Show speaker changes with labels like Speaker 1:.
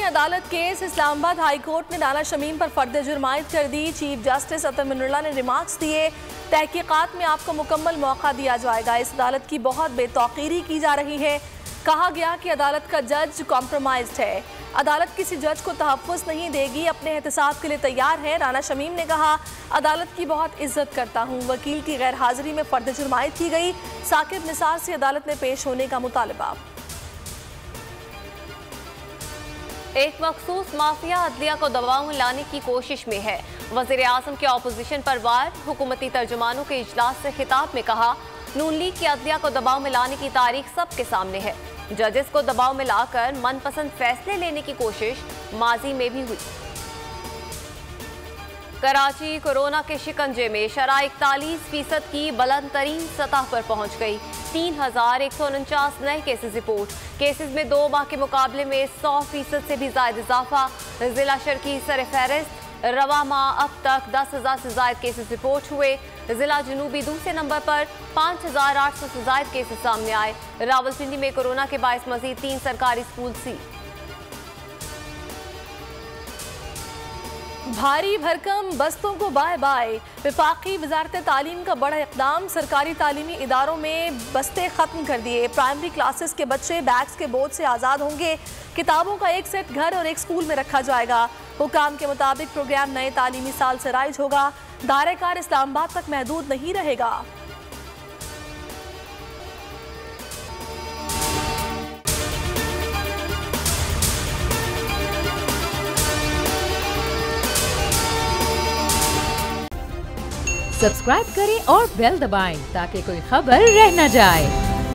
Speaker 1: अदालत case. Islamabad high court ने राना शमीम पर फर्द जुर्म आयद कर दी। चीफ जस्टिस अतर मिनल्ला ने रिमार्क्स दिए, तहकीकात में आपको मुकम्मल मौका दिया जाएगा। इस अदालत की बहुत बेतौकीरी की जा रही है। कहा गया कि अदालत का जज कॉम्प्रोमाइज्ड है। अदालत किसी जज को तहफ़्फ़ुज़ नहीं देगी, अपने एहतसाब के लिए तैयार है। राना शमीम ने कहा, अदालत की बहुत इज्जत करता हूँ। वकील की गैर हाजिरी में फर्द जुर्म आयद की गई। साकिब निसार से अदालत में पेश होने का मुतालबा।
Speaker 2: एक मखसूस माफिया अदलिया को दबाव में लाने की कोशिश में है। वज़ीर आज़म के ऑपोजिशन पर वार। हुकूमती तर्जुमानों के इजलास से खिताब में कहा, नून लीग की अदलिया को दबाव में लाने की तारीख सबके सामने है। जजेस को दबाव में लाकर मनपसंद फैसले लेने की कोशिश माजी में भी हुई। कराची कोरोना के शिकंजे में शरह 41% की बुलंद तरीन सतह पर पहुंच गई। 3149 नए केसेस रिपोर्ट। केसेस में 2 माह के मुकाबले में 100% से भी ज्यादा इजाफा। जिला शर्की सर फहरिस्त। रवा माह अब तक 10,000 से ज्यादा केसेस रिपोर्ट हुए। जिला जनूबी दूसरे नंबर पर 5,800 से ज्यादा केसेस सामने आए। रावलपिंडी में कोरोना के बायस मजीद 3 सरकारी स्कूल सील।
Speaker 1: भारी भरकम बस्तों को बाय बाय। वफाकी वजारत तालीम का बड़ा इक़दाम। सरकारी तालीमी इदारों में बस्ते ख़त्म कर दिए। प्राइमरी क्लासेस के बच्चे बैग्स के बोझ से आज़ाद होंगे। किताबों का एक सेट घर और एक स्कूल में रखा जाएगा। हुकाम के मुताबिक प्रोग्राम नए तालीमी साल से राइज होगा। दायरेकार इस्लामाबाद तक महदूद नहीं रहेगा।
Speaker 3: सब्सक्राइब करें और बेल दबाएं ताकि कोई खबर रह न जाए।